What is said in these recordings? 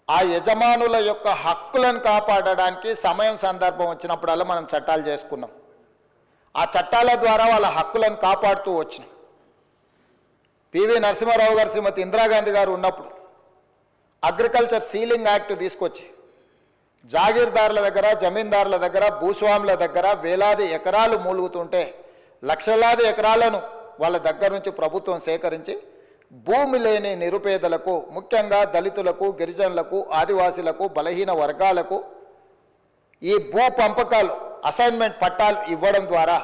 ఆ యజమానుల యొక్క హక్కులను కాపాడడానికి సమయం సందర్భం వచ్చినప్పుడల్లా మనం చట్టాలు చేసుకున్నాం. ఆ చట్టాల ద్వారా వాళ్ళ హక్కులను కాపాడుతూ వచ్చినాం. పివి నరసింహారావు గారు, శ్రీమతి ఇందిరాగాంధీ గారు ఉన్నప్పుడు అగ్రికల్చర్ సీలింగ్ యాక్ట్ తీసుకొచ్చి జాగీర్దారుల దగ్గర, జమీందారుల దగ్గర, భూస్వాముల దగ్గర వేలాది ఎకరాలు మూలుగుతుంటే లక్షలాది ఎకరాలను వాళ్ళ దగ్గర నుంచి ప్రభుత్వం సేకరించి భూమి లేని నిరుపేదలకు, ముఖ్యంగా దళితులకు, గిరిజనులకు, ఆదివాసీలకు, బలహీన వర్గాలకు ఈ భూ పంపకాలు, అసైన్మెంట్ పట్టాలు ఇవ్వడం ద్వారా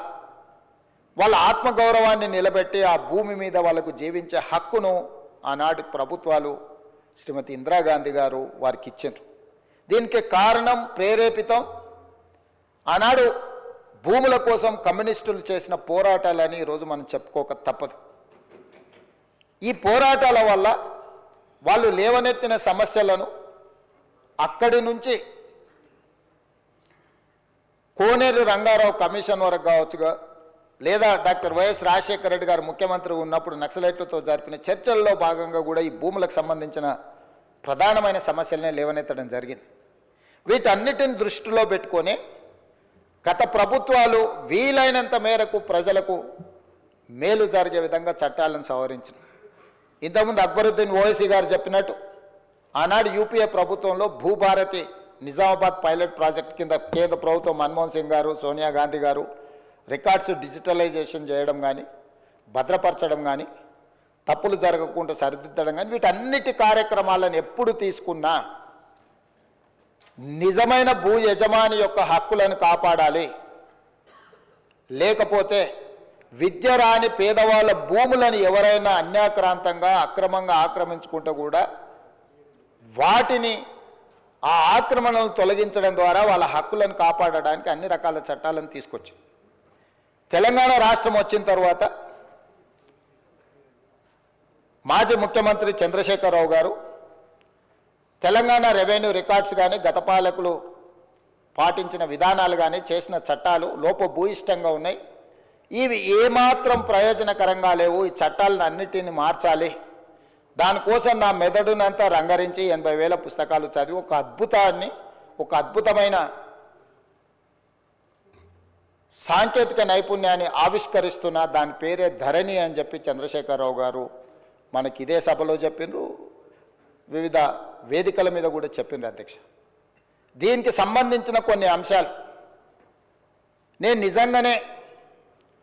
వాళ్ళ ఆత్మగౌరవాన్ని నిలబెట్టి ఆ భూమి మీద వాళ్ళకు జీవించే హక్కును ఆనాటి ప్రభుత్వాలు శ్రీమతి ఇందిరాగాంధీ గారు వారికి ఇచ్చారు. దీనికి కారణం, ప్రేరేపితం ఆనాడు భూముల కోసం కమ్యూనిస్టులు చేసిన పోరాటాలని ఈరోజు మనం చెప్పుకోక తప్పదు. ఈ పోరాటాల వల్ల వాళ్ళు లేవనెత్తిన సమస్యలను అక్కడి నుంచి కోనేరు రంగారావు కమిషన్ వరకు కావచ్చుగా, లేదా డాక్టర్ వైఎస్ రాజశేఖర రెడ్డి గారు ముఖ్యమంత్రి ఉన్నప్పుడు నక్సలైట్లతో జరిపిన చర్చల్లో భాగంగా కూడా ఈ భూములకు సంబంధించిన ప్రధానమైన సమస్యలనే లేవనెత్తడం జరిగింది. వీటన్నిటిని దృష్టిలో పెట్టుకొని గత ప్రభుత్వాలు వీలైనంత మేరకు ప్రజలకు మేలు జరిగే విధంగా చట్టాలను సవరించిన. ఇంతకుముందు అక్బరుద్దీన్ ఓవైసీ గారు చెప్పినట్టు ఆనాడు యూపీఏ ప్రభుత్వంలో భూభారతి నిజామాబాద్ పైలట్ ప్రాజెక్ట్ కింద కేంద్ర ప్రభుత్వం మన్మోహన్ సింగ్ గారు, సోనియా గాంధీ గారు రికార్డ్స్ డిజిటలైజేషన్ చేయడం కానీ, భద్రపరచడం కానీ, తప్పులు జరగకుండా సరిదిద్దడం కానీ, వీటన్నిటి కార్యక్రమాలను ఎప్పుడు తీసుకున్నా నిజమైన భూ యజమాని యొక్క హక్కులను కాపాడాలి. లేకపోతే విద్య రాని పేదవాళ్ళ భూములను ఎవరైనా అన్యాక్రాంతంగా అక్రమంగా ఆక్రమించుకుంటే కూడా వాటిని, ఆ ఆక్రమణలను తొలగించడం ద్వారా వాళ్ళ హక్కులను కాపాడడానికి అన్ని రకాల చట్టాలను తీసుకొచ్చి తెలంగాణ రాష్ట్రం వచ్చిన తర్వాత మాజీ ముఖ్యమంత్రి చంద్రశేఖరరావు గారు తెలంగాణ రెవెన్యూ రికార్డ్స్ కానీ, గత పాలకులు పాటించిన విధానాలు కానీ, చేసిన చట్టాలు లోపభూయిష్టంగా ఉన్నాయి. ఇవి ఏమాత్రం ప్రయోజనకరంగా లేవు. ఈ చట్టాలను అన్నిటిని మార్చాలి. దానికోసం నా మెదడునంతా రంగరించి 80,000 పుస్తకాలు చదివి ఒక అద్భుతమైన సాంకేతిక నైపుణ్యాన్ని ఆవిష్కరిస్తున్న దాని పేరే ధరణి అని చెప్పి చంద్రశేఖరరావు గారు మనకి ఇదే సభలో చెప్పిండ్రు, వివిధ వేదికల మీద కూడా చెప్పిండ్రు అధ్యక్ష. దీనికి సంబంధించిన కొన్ని అంశాలు నేను నిజంగానే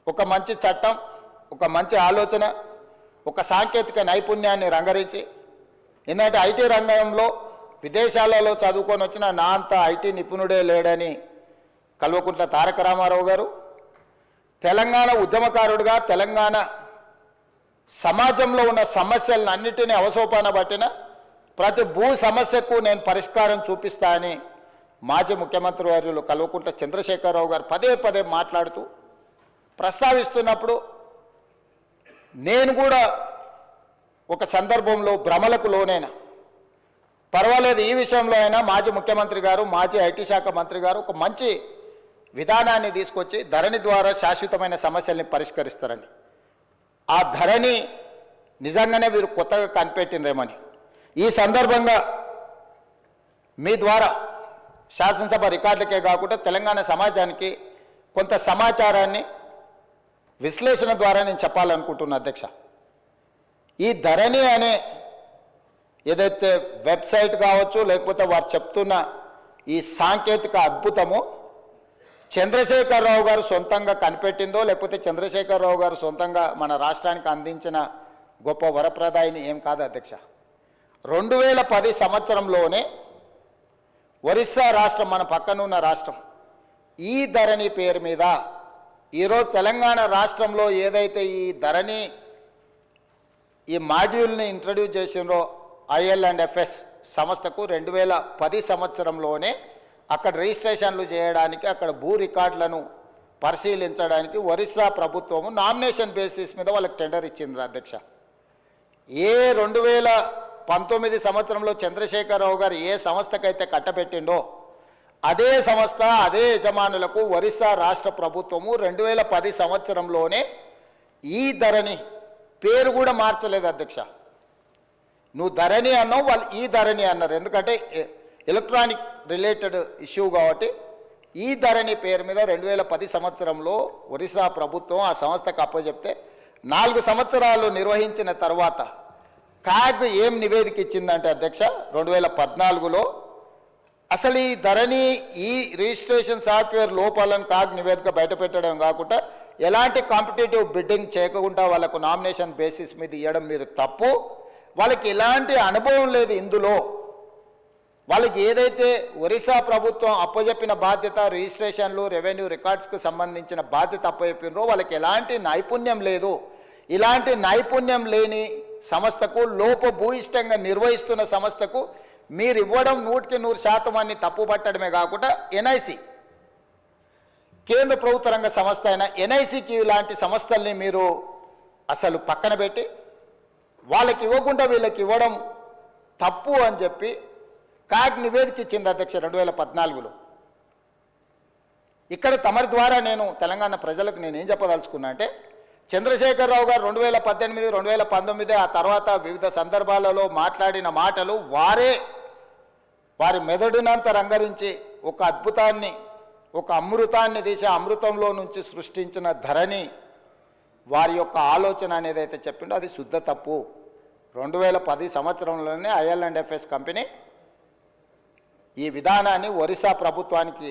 ఒక మంచి చట్టం, ఒక మంచి ఆలోచన, ఒక సాంకేతిక నైపుణ్యాన్ని రంగరించి, ఎందుకంటే ఐటీ రంగంలో విదేశాలలో చదువుకొని వచ్చిన నా అంత ఐటీ నిపుణుడే లేడని కల్వకుంట్ల తారక రామారావు గారు, తెలంగాణ ఉద్యమకారుడిగా తెలంగాణ సమాజంలో ఉన్న సమస్యలను అన్నిటినీ అవసోపాన పట్టిన ప్రతి భూ సమస్యకు నేను పరిష్కారం చూపిస్తా అని మాజీ ముఖ్యమంత్రి వర్యులు కల్వకుంట్ల చంద్రశేఖరరావు గారు పదే పదే మాట్లాడుతూ ప్రస్తావిస్తున్నప్పుడు నేను కూడా ఒక సందర్భంలో భ్రమలకు లోనైనా, పర్వాలేదు ఈ విషయంలో అయినా మాజీ ముఖ్యమంత్రి గారు, మాజీ ఐటీ శాఖ మంత్రి గారు ఒక మంచి విధానాన్ని తీసుకొచ్చి ధరణి ద్వారా శాశ్వతమైన సమస్యల్ని పరిష్కరిస్తారని, ఆ ధరణి నిజంగానే వీరు కొత్తగా కనిపెట్టినరేమని ఈ సందర్భంగా మీ ద్వారా శాసనసభ రికార్డులకే కాకుండా తెలంగాణ సమాజానికి కొంత సమాచారాన్ని విశ్లేషణ ద్వారా నేను చెప్పాలనుకుంటున్నా అధ్యక్ష. ఈ ధరణి అనే ఏదైతే వెబ్సైట్ కావచ్చు, లేకపోతే వారు చెప్తున్న ఈ సాంకేతిక అద్భుతము చంద్రశేఖరరావు గారు సొంతంగా కనిపెట్టిందో, లేకపోతే చంద్రశేఖరరావు గారు సొంతంగా మన రాష్ట్రానికి అందించిన గొప్ప వరప్రదాయిని ఏం కాదు అధ్యక్ష. 2010 సంవత్సరంలోనే ఒరిస్సా రాష్ట్రం, మన పక్కనున్న రాష్ట్రం, ఈ ధరణి పేరు మీద ఈరోజు తెలంగాణ రాష్ట్రంలో ఏదైతే ఈ ధరణి ఈ మాడ్యూల్ని ఇంట్రడ్యూస్ చేసినో IL&FS సంస్థకు 2010 సంవత్సరంలోనే అక్కడ రిజిస్ట్రేషన్లు చేయడానికి, అక్కడ భూ రికార్డులను పరిశీలించడానికి ఒరిస్సా ప్రభుత్వము నామినేషన్ బేసిస్ మీద వాళ్ళకి టెండర్ ఇచ్చింది అధ్యక్ష. ఏ 2019 సంవత్సరంలో చంద్రశేఖరరావు గారు ఏ సంస్థకైతే కట్టబెట్టిండో అదే సంస్థ, అదే యజమానులకు ఒరిస్సా రాష్ట్ర ప్రభుత్వము 2010 సంవత్సరంలోనే ఈ ధరణి పేరు కూడా మార్చలేదు అధ్యక్ష. నువ్వు ధరణి అన్నావు, వాళ్ళు ఈ ధరణి అన్నారు. ఎందుకంటే ఎలక్ట్రానిక్ రిలేటెడ్ ఇష్యూ కాబట్టి ఈ ధరణి పేరు మీద 2010 సంవత్సరంలో ఒరిస్సా ప్రభుత్వం ఆ సంస్థకు అప్పచెప్తే 4 సంవత్సరాలు నిర్వహించిన తర్వాత కాగ్ ఏం నివేదిక ఇచ్చిందంటే అధ్యక్ష, 2014లో అసలు ఈ ధరణి ఈ రిజిస్ట్రేషన్ సాఫ్ట్వేర్ లోపాలను కాగ్ నివేదిక బయటపెట్టడం కాకుండా ఎలాంటి కాంపిటేటివ్ బిడ్డింగ్ చేయకుండా వాళ్ళకు నామినేషన్ బేసిస్ మీద ఇవ్వడం మీరు తప్పు. వాళ్ళకి ఎలాంటి అనుభవం లేదు ఇందులో. వాళ్ళకి ఏదైతే ఒరిస్సా ప్రభుత్వం అప్పచెప్పిన బాధ్యత, రిజిస్ట్రేషన్లు, రెవెన్యూ రికార్డ్స్కు సంబంధించిన బాధ్యత అప్పచెప్పినరో వాళ్ళకి ఎలాంటి నైపుణ్యం లేదు. ఇలాంటి నైపుణ్యం లేని సంస్థకు, లోపభూయిష్టంగా నిర్వహిస్తున్న సంస్థకు మీరు ఇవ్వడం 100% అని తప్పుపట్టడమే కాకుండా ఎన్ఐసి, కేంద్ర ప్రభుత్వ రంగ సంస్థ అయిన ఎన్ఐసికి ఇలాంటి సంస్థల్ని మీరు అసలు పక్కన పెట్టి వాళ్ళకి ఇవ్వకుండా వీళ్ళకి ఇవ్వడం తప్పు అని చెప్పి కాగ్ నివేదిక ఇచ్చింది అధ్యక్ష 2014లో. ఇక్కడ తమరి ద్వారా నేను తెలంగాణ ప్రజలకు నేనేం చెప్పదలుచుకున్నా అంటే, చంద్రశేఖరరావు గారు 2018, 2019 ఆ తర్వాత వివిధ సందర్భాలలో మాట్లాడిన మాటలు వారి మెదడునంత రంగరించి ఒక అద్భుతాన్ని, ఒక అమృతాన్ని తీసి అమృతంలో నుంచి సృష్టించిన ధరణి వారి యొక్క ఆలోచన అనేది అయితే చెప్పిండో అది శుద్ధ తప్పు. 2010 సంవత్సరంలోనే IL&FS కంపెనీ ఈ విధానాన్ని ఒరిస్సా ప్రభుత్వానికి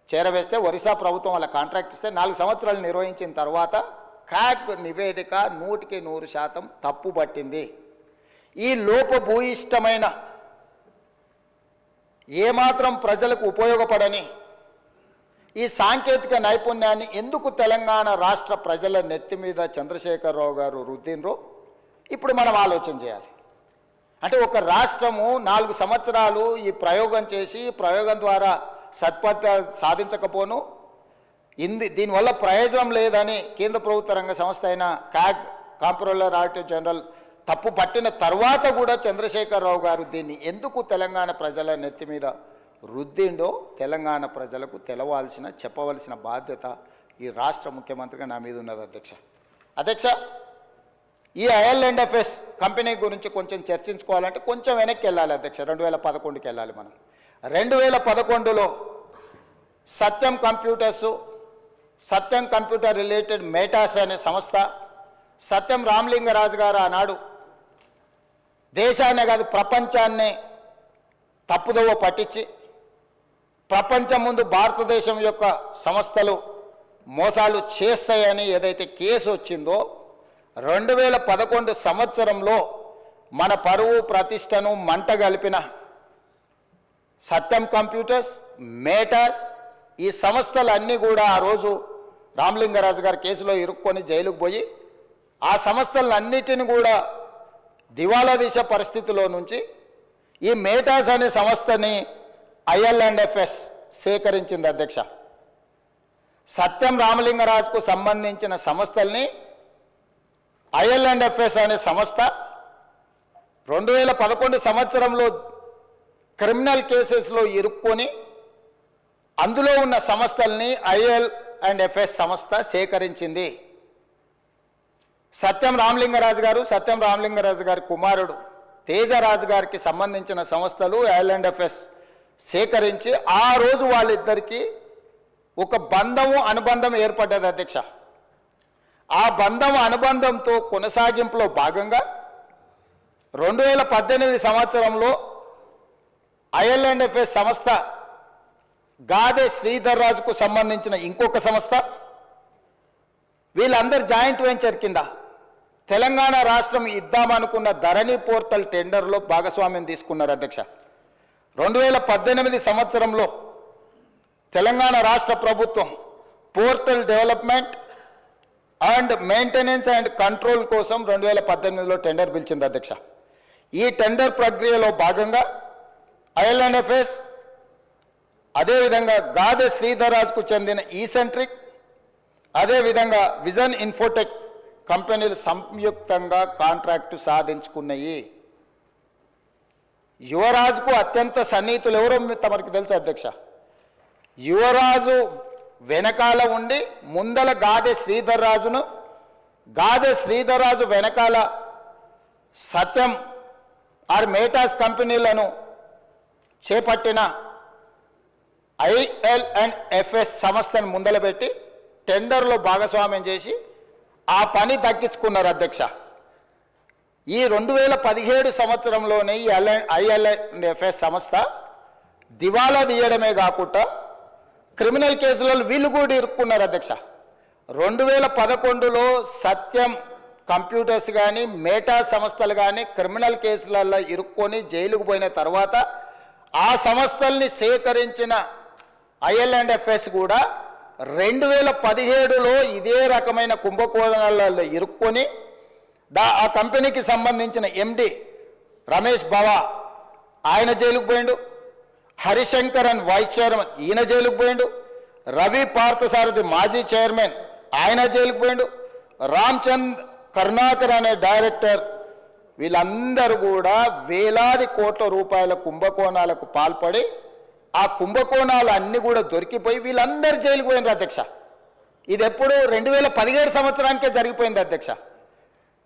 చేరవేస్తే, ఒరిస్సా ప్రభుత్వం వాళ్ళ కాంట్రాక్ట్ ఇస్తే 4 సంవత్సరాలు నిర్వహించిన తర్వాత కాగ్ నివేదిక 100% తప్పు పట్టింది. ఈ లోపభూయిష్టమైన ఏమాత్రం ప్రజలకు ఉపయోగపడని ఈ సాంకేతిక నైపుణ్యాన్ని ఎందుకు తెలంగాణ రాష్ట్ర ప్రజల నెత్తి మీద చంద్రశేఖరరావు గారు రుద్దినరో ఇప్పుడు మనం ఆలోచన చేయాలి. అంటే ఒక రాష్ట్రము 4 సంవత్సరాలు ఈ ప్రయోగం చేసి ప్రయోగం ద్వారా సత్ఫలిత సాధించకపోను, దీనివల్ల ప్రయోజనం లేదని కేంద్ర ప్రభుత్వ రంగ సంస్థ అయిన కాగ్, కాంప్ట్రోలర్ ఆడిటర్ జనరల్ తప్పు పట్టిన తర్వాత కూడా చంద్రశేఖరరావు గారు దీన్ని ఎందుకు తెలంగాణ ప్రజల నెత్తి మీద రుద్దిండో తెలంగాణ ప్రజలకు చెప్పవలసిన బాధ్యత ఈ రాష్ట్ర ముఖ్యమంత్రిగా నా మీద ఉన్నది అధ్యక్ష. ఈ IL&FS కంపెనీ గురించి కొంచెం చర్చించుకోవాలంటే కొంచెం వెనక్కి వెళ్ళాలి అధ్యక్ష. 2011కి వెళ్ళాలి మనం. 2011లో సత్యం కంప్యూటర్ రిలేటెడ్ మేటాస్ అనే సంస్థ, సత్యం రామలింగరాజు గారు ఆనాడు దేశాన్నే కాదు ప్రపంచాన్నే తప్పుదోవ పట్టించి ప్రపంచం ముందు భారతదేశం యొక్క సంస్థలు మోసాలు చేస్తాయని ఏదైతే కేసు వచ్చిందో 2011 సంవత్సరంలో మన పరువు ప్రతిష్టను మంట గలిపిన సత్యం కంప్యూటర్స్, మేటాస్ ఈ సంస్థలన్నీ కూడా ఆ రోజు రామలింగరాజు గారి కేసులో ఇరుక్కొని జైలుకు పోయి ఆ సంస్థలన్నిటిని కూడా దివాలా తీసే పరిస్థితిలో నుంచి ఈ మేటాస్ అనే సంస్థని IL&FS సేకరించింది అధ్యక్ష. సత్యం రామలింగరాజుకు సంబంధించిన సంస్థల్ని IL&FS అనే సంస్థ 2011 సంవత్సరంలో క్రిమినల్ కేసెస్లో ఇరుక్కొని అందులో ఉన్న సంస్థల్ని IL&FS సంస్థ సేకరించింది. సత్యం రామలింగరాజు గారి కుమారుడు తేజరాజు గారికి సంబంధించిన సంస్థలు IL&FS సేకరించి ఆ రోజు వాళ్ళిద్దరికీ ఒక అనుబంధం ఏర్పడ్డది అధ్యక్ష. ఆ అనుబంధంతో కొనసాగింపులో భాగంగా 2018 సంవత్సరంలో IL&FS సంస్థ గాదే శ్రీధర్ రాజుకు సంబంధించిన ఇంకొక సంస్థ, వీళ్ళందరూ జాయింట్ వెంచర్ కింద తెలంగాణ రాష్ట్రం ఇద్దామనుకున్న ధరణి పోర్టల్ టెండర్లో భాగస్వామ్యం తీసుకున్నారు అధ్యక్ష. 2018 సంవత్సరంలో తెలంగాణ రాష్ట్ర ప్రభుత్వం portal development and maintenance and control కోసం 2018లో టెండర్ పిలిచింది అధ్యక్ష. ఈ టెండర్ ప్రక్రియలో భాగంగా IL&FS అదేవిధంగా గాదే శ్రీధర్ రాజుకు చెందిన ఈసెంట్రిక్, అదేవిధంగా విజన్ ఇన్ఫోటెక్ కంపెనీలు సంయుక్తంగా కాంట్రాక్టు సాధించుకున్నాయి. యువరాజుకు అత్యంత సన్నిహితులు ఎవరో తమరికి తెలుసు అధ్యక్ష. యువరాజు వెనకాల ఉండి ముందల గాదే శ్రీధర్ రాజు వెనకాల సత్యం ఆర్ మేటాస్ కంపెనీలను చేపట్టిన IL&FS సంస్థను ముందలబెట్టి టెండర్లో భాగస్వామ్యం చేసి ఆ పని దక్కించుకున్నారు అధ్యక్ష. ఈ 2017 సంవత్సరంలోనే ఈ IL&FS సంస్థ దివాలా తీయడమే కాకుండా క్రిమినల్ కేసులలో వీళ్ళు కూడా ఇరుక్కున్నారు అధ్యక్ష. 2011లో సత్యం కంప్యూటర్స్ కానీ మేటా సంస్థలు కానీ క్రిమినల్ కేసులలో ఇరుక్కొని జైలుకు పోయిన తర్వాత ఆ సంస్థల్ని సేకరించిన IL&FS కూడా 2017లో ఇదే రకమైన కుంభకోణాలలో ఇరుక్కొని ఆ కంపెనీకి సంబంధించిన MD రమేష్ బావా ఆయన జైలుకు పోయిండు, హరిశంకరన్ వైస్ చైర్మన్ ఈయన జైలుకు పోయిండు, రవి పార్థసారథి మాజీ చైర్మన్ ఆయన జైలుకు పోయిండు, రామ్చంద్ కరుణాకర్ అనే డైరెక్టర్, వీళ్ళందరూ కూడా వేలాది కోట్ల రూపాయల కుంభకోణాలకు పాల్పడి ఆ కుంభకోణాలు అన్నీ కూడా దొరికిపోయి వీళ్ళందరూ జైలుకు పోయినారు అధ్యక్ష. ఇది ఎప్పుడు 2017 సంవత్సరానికే జరిగిపోయింది అధ్యక్ష.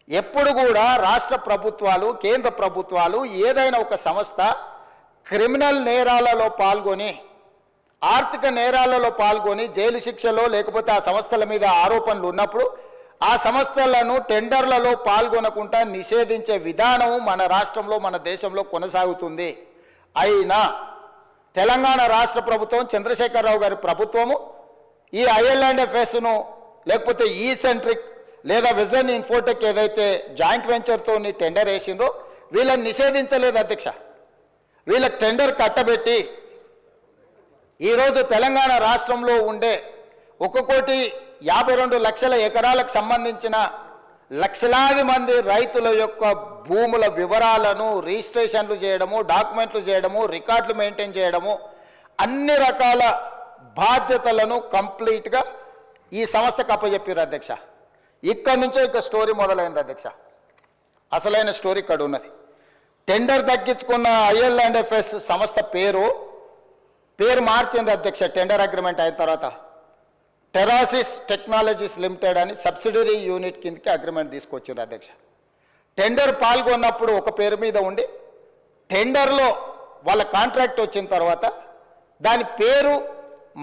ఎప్పుడు కూడా రాష్ట్ర ప్రభుత్వాలు కేంద్ర ప్రభుత్వాలు ఏదైనా ఒక సంస్థ క్రిమినల్ నేరాలలో పాల్గొని ఆర్థిక నేరాలలో పాల్గొని జైలు శిక్షలో లేకపోతే ఆ సంస్థల మీద ఆరోపణలు ఉన్నప్పుడు ఆ సంస్థలను టెండర్లలో పాల్గొనకుండా నిషేధించే విధానం మన రాష్ట్రంలో మన దేశంలో కొనసాగుతుంది. అయినా తెలంగాణ రాష్ట్ర ప్రభుత్వం చంద్రశేఖరరావు గారి ప్రభుత్వము ఈ IL&FSను లేకపోతే సెంట్రిక్ లేదా విజన్ ఇన్ఫోటెక్ ఏదైతే జాయింట్ వెంచర్తో టెండర్ వేసిందో వీళ్ళని నిషేధించలేదు అధ్యక్ష. వీళ్ళకి టెండర్ కట్టబెట్టి ఈరోజు తెలంగాణ రాష్ట్రంలో ఉండే 1,52,00,000 ఎకరాలకు సంబంధించిన లక్షలాది మంది రైతుల యొక్క భూముల వివరాలను రిజిస్ట్రేషన్లు చేయడము, డాక్యుమెంట్లు చేయడము, రికార్డులు మెయింటైన్ చేయడము, అన్ని రకాల బాధ్యతలను కంప్లీట్గా ఈ సంస్థకు అప్పచెప్పారు అధ్యక్ష. ఇక్కడ నుంచో ఇక స్టోరీ మొదలైంది అధ్యక్ష. అసలైన స్టోరీ ఇక్కడ ఉన్నది. టెండర్ దక్కించుకున్న IL&FS సంస్థ పేరు మార్చింది అధ్యక్ష. టెండర్ అగ్రిమెంట్ అయిన తర్వాత టెరాసిస్ టెక్నాలజీస్ లిమిటెడ్ అని సబ్సిడరీ యూనిట్ కిందకి అగ్రిమెంట్ తీసుకొచ్చారు అధ్యక్ష. టెండర్ పాల్గొన్నప్పుడు ఒక పేరు మీద ఉండి టెండర్లో వాళ్ళ కాంట్రాక్ట్ వచ్చిన తర్వాత దాని పేరు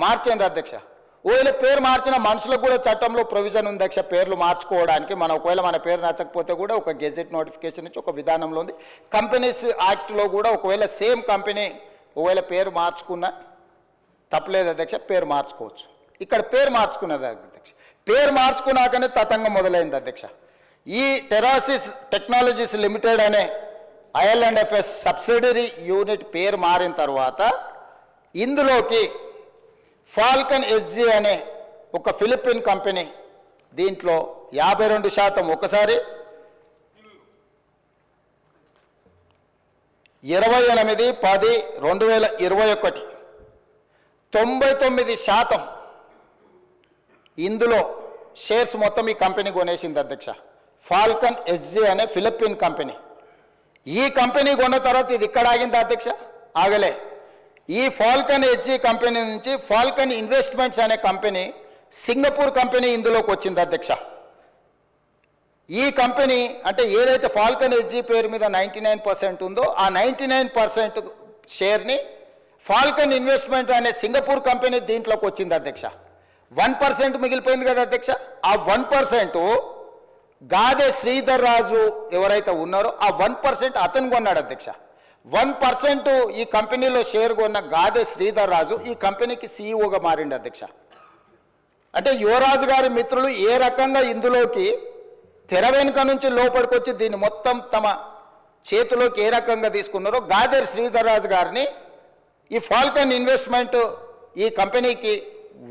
మార్చింది అధ్యక్ష. ఒకవేళ పేరు మార్చిన మనుషులకు కూడా చట్టంలో ప్రొవిజన్ ఉంది అధ్యక్ష పేర్లు మార్చుకోవడానికి. ఒకవేళ మన పేరు నచ్చకపోతే కూడా ఒక గెజెట్ నోటిఫికేషన్ నుంచి ఒక విధానంలో ఉంది. కంపెనీస్ యాక్ట్లో కూడా ఒకవేళ సేమ్ కంపెనీ ఒకవేళ పేరు మార్చుకున్నా తప్పలేదు అధ్యక్ష, పేరు మార్చుకోవచ్చు. ఇక్కడ పేరు మార్చుకున్నది అధ్యక్ష. పేరు మార్చుకున్నాకనే తతంగం మొదలైంది అధ్యక్ష. ఈ టెరాసిస్ టెక్నాలజీస్ లిమిటెడ్ అనే IL&FS సబ్సిడరీ యూనిట్ పేరు మారిన తర్వాత ఇందులోకి ఫాల్కన్ SG అనే ఒక ఫిలిపిన్ కంపెనీ దీంట్లో 52% ఒకసారి 28/10/2021 99% ఇందులో షేర్స్ మొత్తం ఈ కంపెనీ కొనేసింది అధ్యక్ష. ఫాల్కన్ SG అనే ఫిలిపిన్ కంపెనీ. ఈ కంపెనీ కొన్న తర్వాత ఇది ఇక్కడ ఆగింది అధ్యక్ష, ఆగలే. ఈ ఫాల్కన్ SG కంపెనీ నుంచి ఫాల్కన్ ఇన్వెస్ట్మెంట్స్ అనే కంపెనీ సింగపూర్ కంపెనీ ఇందులోకి వచ్చింది అధ్యక్ష. ఈ కంపెనీ అంటే ఏదైతే ఫాల్కన్ SG పేరు మీద 99% ఉందో ఆ 99% షేర్ని ఫాల్కన్ ఇన్వెస్ట్మెంట్ అనే సింగపూర్ కంపెనీ దీంట్లోకి వచ్చింది అధ్యక్ష. 1% మిగిలిపోయింది కదా అధ్యక్ష. ఆ 1% గాదే శ్రీధర్ రాజు ఎవరైతే ఉన్నారో ఆ 1% అతను కొన్నాడు అధ్యక్ష. 1% ఈ కంపెనీలో షేర్ కొన్న గాదే శ్రీధర్ రాజు ఈ కంపెనీకి CEOగా మారిండు అధ్యక్ష. అంటే యువరాజు గారి మిత్రులు ఏ రకంగా ఇందులోకి తెర వెనుక నుంచి లోపలికొచ్చి దీన్ని మొత్తం తమ చేతిలోకి ఏ రకంగా తీసుకున్నారో గాదే శ్రీధర్ రాజు గారిని ఈ ఫాల్కన్ ఇన్వెస్ట్మెంట్ ఈ కంపెనీకి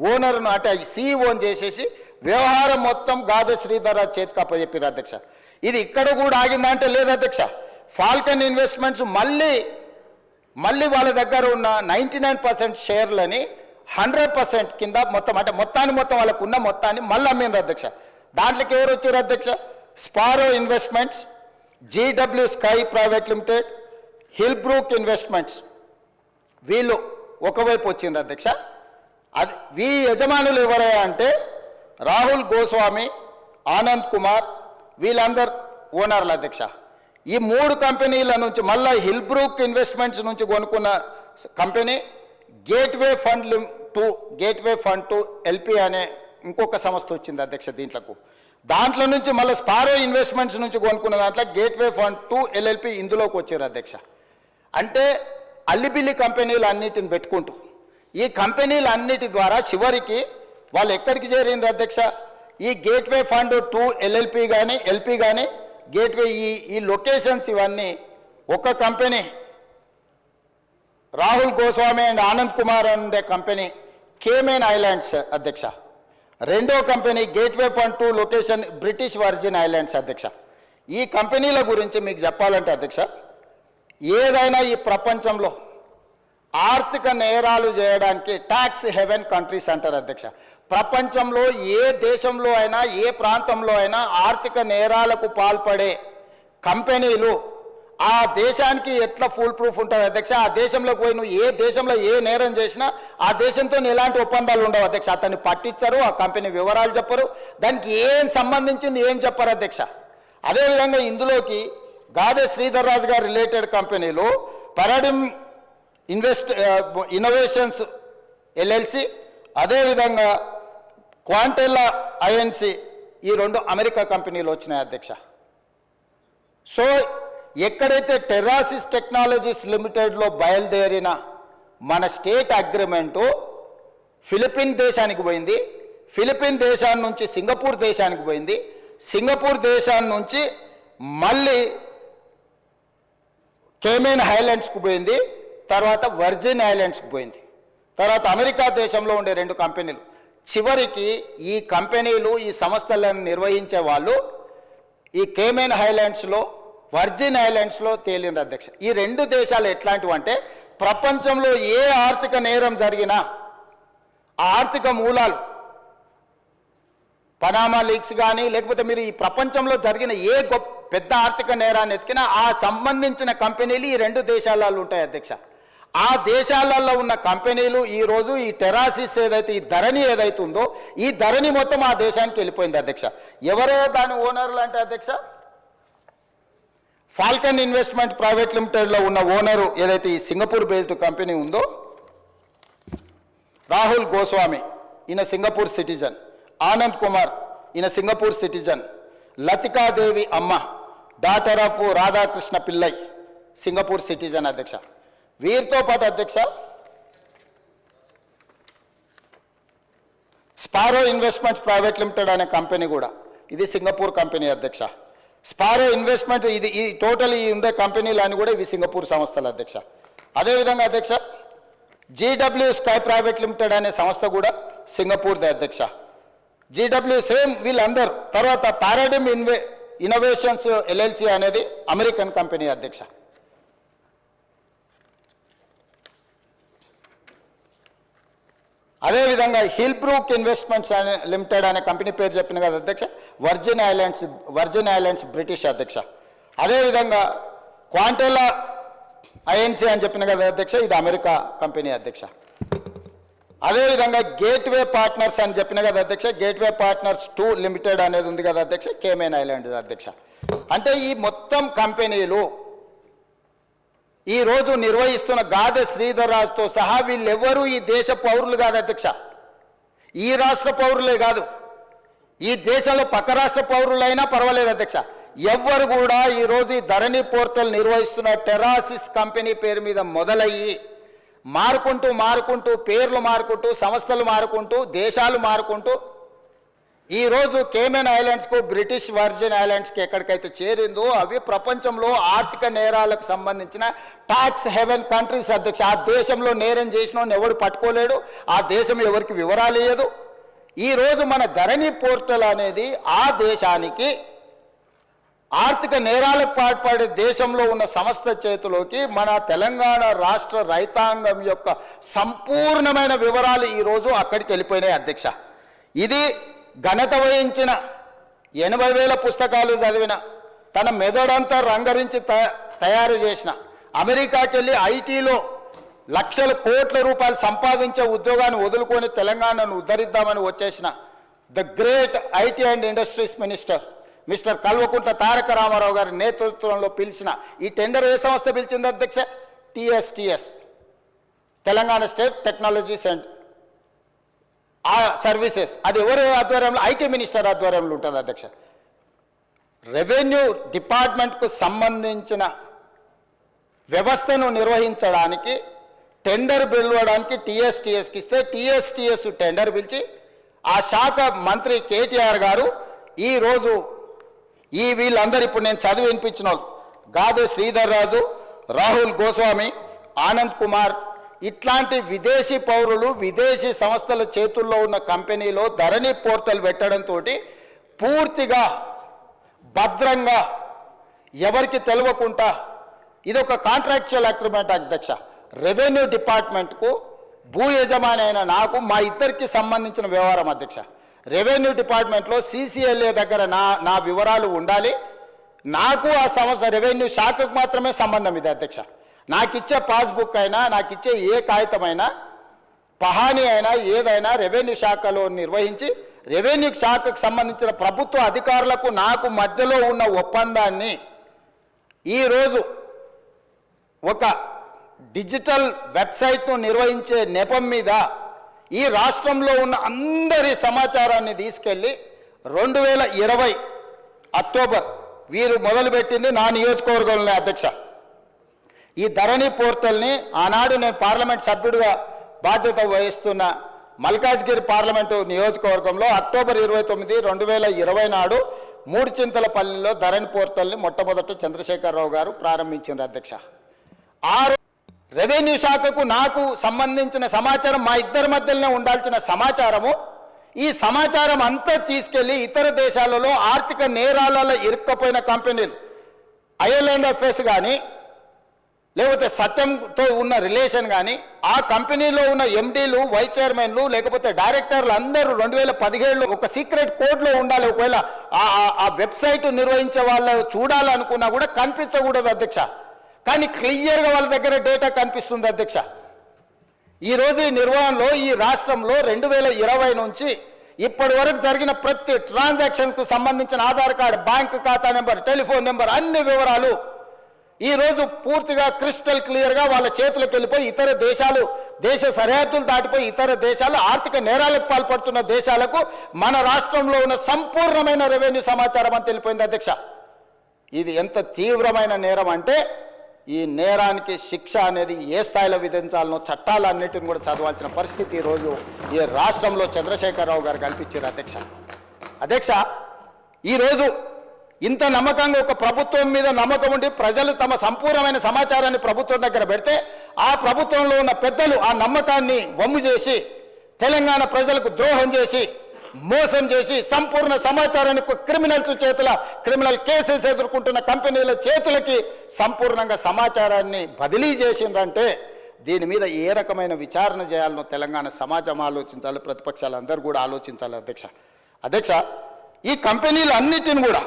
ఓనర్ను అంటే CEO చేసేసి వ్యవహారం మొత్తం గాదే శ్రీధర్ రాజు చేతికి అప్పచెప్పారు అధ్యక్ష. ఇది ఇక్కడ కూడా ఆగిందా అంటే లేదు అధ్యక్ష. ఫాల్కన్ ఇన్వెస్ట్మెంట్స్ మళ్ళీ వాళ్ళ దగ్గర ఉన్న 99% షేర్లని 100% కింద మొత్తం అంటే మొత్తం వాళ్ళకు ఉన్న మొత్తాన్ని మళ్ళీ అమ్మినారు అధ్యక్ష. దాంట్లోకి ఎవరు వచ్చారు అధ్యక్ష? Sparrow investments, GW sky private limited, hillbrook investments వీళ్ళు ఒకవైపు వచ్చిండ్రు అధ్యక్ష. అది వీ యజమానులు ఎవరయ్యా అంటే రాహుల్ గోస్వామి, ఆనంద్ కుమార్ వీళ్ళందరు ఓనర్లు అధ్యక్ష. ఈ 3 కంపెనీల నుంచి మళ్ళీ హిల్బ్రూక్ ఇన్వెస్ట్మెంట్స్ నుంచి కొనుక్కున్న company gateway fund two LP అనే ఇంకొక సంస్థ వచ్చింది అధ్యక్ష. దాంట్లో నుంచి మళ్ళీ స్పారో ఇన్వెస్ట్మెంట్స్ నుంచి కొనుక్కున్న దాంట్లో గేట్వే ఫండ్ టు ఎల్ఎల్పి ఇందులోకి వచ్చారు అధ్యక్ష. అంటే అల్లిబిల్లి కంపెనీలు అన్నిటిని పెట్టుకుంటూ ఈ కంపెనీలన్నిటి ద్వారా చివరికి వాళ్ళు ఎక్కడికి చేరింది అధ్యక్ష? ఈ గేట్వే ఫండ్ టు ఎల్ఎల్పి కానీ ఎల్పి కానీ గేట్వే ఈ లొకేషన్స్ ఇవన్నీ ఒక కంపెనీ రాహుల్ గోస్వామి అండ్ ఆనంద్ కుమార్ అనే కంపెనీ కేమెన్ ఐలాండ్స్ అధ్యక్ష. రెండో company gateway fund to location British virgin islands అధ్యక్ష. ఈ కంపెనీల గురించి మీకు చెప్పాలంటే అధ్యక్ష, ఏదైనా ఈ ప్రపంచంలో ఆర్థిక నేరాలు చేయడానికి ట్యాక్స్ హెవెన్ కంట్రీస్ అంటారు అధ్యక్ష. ప్రపంచంలో ఏ దేశంలో అయినా ఏ ప్రాంతంలో అయినా ఆర్థిక నేరాలకు పాల్పడే కంపెనీలు ఆ దేశానికి ఎట్లా ఫుల్ ప్రూఫ్ ఉంటుంది అధ్యక్ష? ఆ దేశంలోకి పోయి నువ్వు ఏ దేశంలో ఏ నేరం చేసినా ఆ దేశంతో ఎలాంటి ఒప్పందాలు ఉండవు అధ్యక్ష. అతన్ని పట్టించరు, ఆ కంపెనీ వివరాలు చెప్పరు, దానికి ఏం సంబంధించింది ఏం చెప్పరు అధ్యక్ష. అదేవిధంగా ఇందులోకి గాదే శ్రీధర్ రాజు గారు రిలేటెడ్ కంపెనీలు పారాడిమ్ ఇన్నోవేషన్స్ ఎల్ఎల్సి, అదేవిధంగా క్వాంటెల్లా ఐఎన్సి, ఈ 2 అమెరికా కంపెనీలు వచ్చినాయి అధ్యక్ష. సో ఎక్కడైతే టెర్రాసిస్ టెక్నాలజీస్ లిమిటెడ్లో బయలుదేరిన మన స్టేట్ అగ్రిమెంటు ఫిలిపిన్ దేశానికి పోయింది, ఫిలిపిన్ దేశాన్ని నుంచి సింగపూర్ దేశానికి పోయింది, సింగపూర్ దేశాన్ని నుంచి మళ్ళీ కేమెన్ ఐలాండ్స్కి పోయింది, తర్వాత వర్జిన్ ఐలాండ్స్కి పోయింది, తర్వాత అమెరికా దేశంలో ఉండే 2 కంపెనీలు. చివరికి ఈ కంపెనీలు ఈ సంస్థలను నిర్వహించే వాళ్ళు ఈ కేమెన్ ఐలాండ్స్లో వర్జిన్ ఐలాండ్స్లో తేలింది అధ్యక్ష. ఈ 2 దేశాలు ఎట్లాంటివి అంటే ప్రపంచంలో ఏ ఆర్థిక నేరం జరిగినా ఆ ఆర్థిక మూలాలు పనామా లీక్స్ కానీ లేకపోతే మీరు ఈ ప్రపంచంలో జరిగిన ఏ పెద్ద ఆర్థిక నేరాన్ని ఎత్తికినా ఆ సంబంధించిన కంపెనీలు ఈ 2 దేశాలలో ఉంటాయి అధ్యక్ష. ఆ దేశాలలో ఉన్న కంపెనీలు ఈరోజు ఈ టెరాసిస్ ఏదైతే ఈ ధరణి ఏదైతే ఉందో ఈ ధరణి మొత్తం ఆ దేశానికి వెళ్ళిపోయింది అధ్యక్ష. ఎవరో దాని ఓనర్లు అంటే అధ్యక్ష ఫాల్కన్ ఇన్వెస్ట్మెంట్ ప్రైవేట్ లిమిటెడ్లో ఉన్న ఓనరు ఏదైతే ఈ సింగపూర్ బేస్డ్ కంపెనీ ఉందో రాహుల్ గోస్వామి, ఈయన సింగపూర్ సిటిజన్, ఆనంద్ కుమార్ ఈయన సింగపూర్ సిటిజన్, లతికాదేవి అమ్మ daughter of Radhakrishna Pillai Singapore citizen అధ్యక్ష. వీరితో పాటు అధ్యక్ష స్పారో ఇన్వెస్ట్మెంట్స్ ప్రైవేట్ లిమిటెడ్ అనే కంపెనీ కూడా ఇది సింగపూర్ కంపెనీ అధ్యక్ష. స్పారో ఇన్వెస్ట్మెంట్ ఇది ఈ టోటల్ ఈ ఉండే కంపెనీలు అని కూడా ఇవి సింగపూర్ సంస్థలు అధ్యక్ష. అదేవిధంగా అధ్యక్ష జీడబ్ల్యూ స్కై ప్రైవేట్ లిమిటెడ్ అనే సంస్థ కూడా సింగపూర్దే అధ్యక్ష. జీడబ్ల్యూ సేమ్ వీళ్ళందరూ. తర్వాత పారాడిమ్ ఇన్నోవేషన్స్ ఎల్ఎల్సి అనేది అమెరికన్ కంపెనీ అధ్యక్ష. అదేవిధంగా హిల్బ్రూక్ ఇన్వెస్ట్మెంట్స్ అనే లిమిటెడ్ అనే కంపెనీ పేరు చెప్పిన కదా అధ్యక్ష, వర్జిన్ ఐలాండ్స్ బ్రిటిష్ అధ్యక్ష. అదేవిధంగా క్వాంటెల్లా ఐఎన్సి అని చెప్పిన కదా అధ్యక్ష, ఇది అమెరికా కంపెనీ అధ్యక్ష. అదేవిధంగా గేట్వే పార్ట్నర్స్ అని చెప్పిన కదా అధ్యక్ష, గేట్వే పార్ట్నర్స్ 2 లిమిటెడ్ అనేది ఉంది కదా అధ్యక్ష, కేమెన్ ఐలాండ్స్ అధ్యక్ష. అంటే ఈ మొత్తం కంపెనీలు ఈరోజు నిర్వహిస్తున్న గాదె శ్రీధర్ రాజుతో సహా వీళ్ళెవ్వరూ ఈ దేశ పౌరులు కాదు అధ్యక్ష. ఈ రాష్ట్ర పౌరులే కాదు, ఈ దేశంలో పక్క రాష్ట్ర పౌరులైనా పర్వాలేదు అధ్యక్ష. ఎవ్వరు కూడా ఈరోజు ఈ ధరణి పోర్టల్ నిర్వహిస్తున్న టెరాసిస్ కంపెనీ పేరు మీద మొదలయ్యి మారుకుంటూ పేర్లు మారుకుంటూ సంస్థలు మారుకుంటూ దేశాలు మారుకుంటూ ఈరోజు కేమెన్ ఐలాండ్స్కు బ్రిటిష్ వర్జిన్ ఐలాండ్స్కి ఎక్కడికైతే చేరిందో అవి ప్రపంచంలో ఆర్థిక నేరాలకు సంబంధించిన ట్యాక్స్ హెవెన్ కంట్రీస్ అధ్యక్ష. ఆ దేశంలో నేరం చేసిన ఎవడు పట్టుకోలేడు, ఆ దేశం ఎవరికి వివరాలు ఇవ్వదు. ఈరోజు మన ధరణి పోర్టల్ అనేది ఆ దేశానికి ఆర్థిక నేరాలకు పాల్పడే దేశంలో ఉన్న సంస్థ చేతిలోకి మన తెలంగాణ రాష్ట్ర రైతాంగం యొక్క సంపూర్ణమైన వివరాలు ఈరోజు అక్కడికి వెళ్ళిపోయినాయి అధ్యక్ష. ఇది ఘనత వహించిన 80,000 పుస్తకాలు చదివిన తన మెదడంతా రంగరించి తయారు చేసిన అమెరికాకి వెళ్ళి ఐటీలో లక్షల కోట్ల రూపాయలు సంపాదించే ఉద్యోగాన్ని వదులుకొని తెలంగాణను ఉద్ధరిద్దామని వచ్చేసిన the great IT and industries minister mister Kalvakuntla Taraka Rama Rao గారి నేతృత్వంలో పిలిచిన ఈ టెండర్ ఏ సంస్థ పిలిచింది అధ్యక్ష? TSTS, Telangana state technology centre ఆ సర్వీసెస్. అది ఎవరి ఆధ్వర్యంలో? ఐటీ మినిస్టర్ ఆధ్వర్యంలో ఉంటుంది అధ్యక్ష. రెవెన్యూ డిపార్ట్మెంట్కు సంబంధించిన వ్యవస్థను నిర్వహించడానికి టెండర్ పిలవడానికి టీఎస్టీఎస్కి ఇస్తే టీఎస్టీఎస్ టెండర్ పిలిచి ఆ శాఖ మంత్రి కేటీఆర్ గారు ఈరోజు వీళ్ళందరూ ఇప్పుడు నేను చదివి వినిపించిన వాళ్ళు గాదే శ్రీధర్ రాజు, రాహుల్ గోస్వామి, ఆనంద్ కుమార్ ఇట్లాంటి విదేశీ పౌరులు విదేశీ సంస్థల చేతుల్లో ఉన్న కంపెనీలో ధరణి పోర్టల్ పెట్టడంతో పూర్తిగా భద్రంగా ఎవరికి తెలియకుండా ఇది ఒక కాంట్రాక్చువల్ అగ్రిమెంట్ అధ్యక్ష. రెవెన్యూ డిపార్ట్మెంట్కు భూ యజమాని అయిన నాకు మా ఇద్దరికి సంబంధించిన వ్యవహారం అధ్యక్ష. రెవెన్యూ డిపార్ట్మెంట్లో CCLA దగ్గర నా వివరాలు ఉండాలి. నాకు ఆ సంస్థ రెవెన్యూ శాఖకు మాత్రమే సంబంధం ఇది అధ్యక్ష. నాకు ఇచ్చే పాస్బుక్ అయినా నాకు ఇచ్చే ఏ కాగితమైనా పహానీ అయినా ఏదైనా రెవెన్యూ శాఖలో నిర్వహించి రెవెన్యూ శాఖకు సంబంధించిన ప్రభుత్వ అధికారులకు నాకు మధ్యలో ఉన్న ఒప్పందాన్ని ఈరోజు ఒక డిజిటల్ వెబ్సైట్ను నిర్వహించే నెపం మీద ఈ రాష్ట్రంలో ఉన్న అందరి సమాచారాన్ని తీసుకెళ్ళి 2020 అక్టోబర్ వీరు మొదలుపెట్టింది నా నియోజకవర్గంలో అధ్యక్ష. ఈ ధరణి పోర్టల్ని ఆనాడు నేను పార్లమెంట్ సభ్యుడిగా బాధ్యత వహిస్తున్న మల్కాజ్గిరి పార్లమెంటు నియోజకవర్గంలో అక్టోబర్ 29, 2020 నాడు మూడుచింతలపల్లిలో ధరణి పోర్టల్ని మొట్టమొదట చంద్రశేఖరరావు గారు ప్రారంభించారు అధ్యక్ష. ఆ రెవెన్యూ శాఖకు నాకు సంబంధించిన సమాచారం మా ఇద్దరి మధ్యలోనే ఉండాల్సిన సమాచారము ఈ సమాచారం అంతా తీసుకెళ్లి ఇతర దేశాలలో ఆర్థిక నేరాలలో ఇరుక్కపోయిన కంపెనీలు IL&FS కానీ లేకపోతే సత్యంతో ఉన్న రిలేషన్ కానీ ఆ కంపెనీలో ఉన్న MDలు వైస్ చైర్మన్లు లేకపోతే డైరెక్టర్లు అందరూ 2017లో ఒక సీక్రెట్ కోడ్లో ఉండాలి. ఒకవేళ ఆ వెబ్సైట్ నిర్వహించే వాళ్ళు చూడాలనుకున్నా కూడా కనిపించకూడదు అధ్యక్ష. కానీ క్లియర్గా వాళ్ళ దగ్గర డేటా కనిపిస్తుంది అధ్యక్ష. ఈరోజు ఈ నిర్వహణలో ఈ రాష్ట్రంలో 2020 నుంచి ఇప్పటి వరకు జరిగిన ప్రతి ట్రాన్సాక్షన్కు సంబంధించిన ఆధార్ కార్డు, బ్యాంకు ఖాతా నెంబర్, టెలిఫోన్ నెంబర్ అన్ని వివరాలు ఈరోజు పూర్తిగా క్రిస్టల్ క్లియర్గా వాళ్ళ చేతులకు వెళ్ళిపోయి ఇతర దేశాలు దేశ సరిహద్దులు దాటిపోయి ఇతర దేశాలు ఆర్థిక నేరాలకు పాల్పడుతున్న దేశాలకు మన రాష్ట్రంలో ఉన్న సంపూర్ణమైన రెవెన్యూ సమాచారం అని తెలిపోయింది అధ్యక్ష. ఇది ఎంత తీవ్రమైన నేరం అంటే ఈ నేరానికి శిక్ష అనేది ఏ స్థాయిలో విధించాలనో చట్టాలన్నిటిని కూడా చదవాల్సిన పరిస్థితి ఈరోజు ఈ రాష్ట్రంలో చంద్రశేఖరరావు గారు కల్పించారు అధ్యక్ష. అధ్యక్ష, ఈరోజు ఇంత నమ్మకంగా ఒక ప్రభుత్వం మీద నమ్మకం ఉండి ప్రజలు తమ సంపూర్ణమైన సమాచారాన్ని ప్రభుత్వం దగ్గర పెడితే ఆ ప్రభుత్వంలో ఉన్న పెద్దలు ఆ నమ్మకాన్ని వమ్ము చేసి తెలంగాణ ప్రజలకు ద్రోహం చేసి మోసం చేసి సంపూర్ణ సమాచారాన్ని క్రిమినల్స్ చేతుల క్రిమినల్ కేసెస్ ఎదుర్కొంటున్న కంపెనీల చేతులకి సంపూర్ణంగా సమాచారాన్ని బదిలీ చేసిందంటే దీని మీద ఏ రకమైన విచారణ చేయాలనో తెలంగాణ సమాజం ఆలోచించాలి, ప్రతిపక్షాలు అందరూ కూడా ఆలోచించాలి అధ్యక్ష. అధ్యక్ష, ఈ కంపెనీలు అన్నిటిని కూడా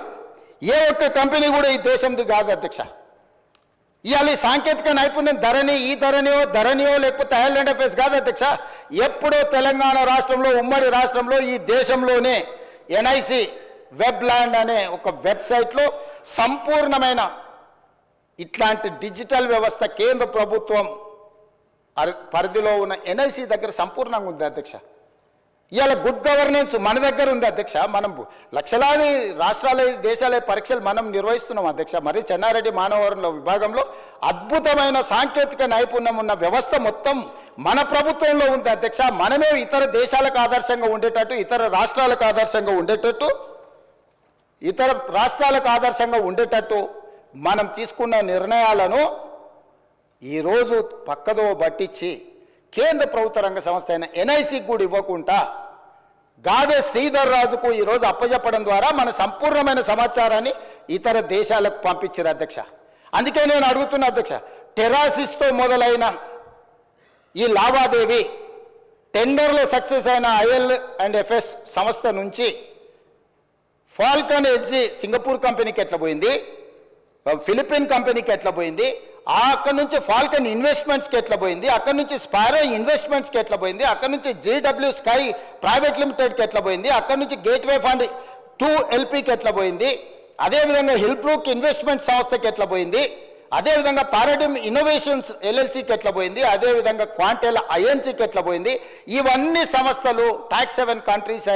ఏ ఒక్క కంపెనీ కూడా ఈ దేశంది కాదు అధ్యక్ష. ఇవాళ ఈ సాంకేతిక నైపుణ్యం ధరణియో లేకపోతే IL&FS కాదు అధ్యక్ష. ఎప్పుడో తెలంగాణ రాష్ట్రంలో ఉమ్మడి రాష్ట్రంలో ఈ దేశంలోనే NIC వెబ్ ల్యాండ్ అనే ఒక వెబ్సైట్లో సంపూర్ణమైన ఇట్లాంటి డిజిటల్ వ్యవస్థ కేంద్ర ప్రభుత్వం పరిధిలో ఉన్న NIC దగ్గర సంపూర్ణంగా ఉంది అధ్యక్ష. ఇవాళ గుడ్ గవర్నెన్స్ మన దగ్గర ఉంది అధ్యక్ష. మనం లక్షలాది రాష్ట్రాల దేశాల పరీక్షలు మనం నిర్వహిస్తున్నాం అధ్యక్ష. మరి చెన్నారెడ్డి మానవ వనరుల విభాగంలో అద్భుతమైన సాంకేతిక నైపుణ్యం ఉన్న వ్యవస్థ మొత్తం మన ప్రభుత్వంలో ఉంది అధ్యక్ష. మనమే ఇతర దేశాలకు ఆదర్శంగా ఉండేటట్టు ఇతర రాష్ట్రాలకు ఆదర్శంగా ఉండేటట్టు మనం తీసుకున్న నిర్ణయాలను ఈరోజు పక్కదో పట్టించి కేంద్ర ప్రభుత్వ రంగ సంస్థ అయిన NICకి కూడా ఇవ్వకుండా గాదే శ్రీధర్ రాజుకు ఈరోజు అప్పచెప్పడం ద్వారా మన సంపూర్ణమైన సమాచారాన్ని ఇతర దేశాలకు పంపించారు అధ్యక్ష. అందుకే నేను అడుగుతున్నా అధ్యక్ష, టెరాసిస్తో మొదలైన ఈ లావాదేవీ టెండర్లో సక్సెస్ అయిన IL&FS సంస్థ నుంచి ఫాల్కన్ ఎడ్జీ సింగపూర్ కంపెనీకి ఎట్లా పోయింది, ఫిలిపిన్ కంపెనీకి ఎట్లా పోయింది, అక్కడ నుంచి ఫాల్కన్ ఇన్వెస్ట్మెంట్స్కి ఎట్లా పోయింది, అక్కడ నుంచి స్పారో ఇన్వెస్ట్మెంట్స్కి ఎట్లా పోయింది, అక్కడ నుంచి JW స్కై ప్రైవేట్ లిమిటెడ్కి ఎట్లా పోయింది, అక్కడ నుంచి గేట్వే ఫండ్ 2LPకి ఎట్లా పోయింది, అదేవిధంగా హిల్బ్రూక్ ఇన్వెస్ట్మెంట్ సంస్థకి ఎట్లా పోయింది, అదేవిధంగా పారాడిమ్ ఇన్నోవేషన్స్ LLCకి ఎట్లా పోయింది, అదేవిధంగా క్వాంటెల్ INCకి ఎట్లా పోయింది, ఇవన్నీ సంస్థలు టాక్స్ 7 కంట్రీస్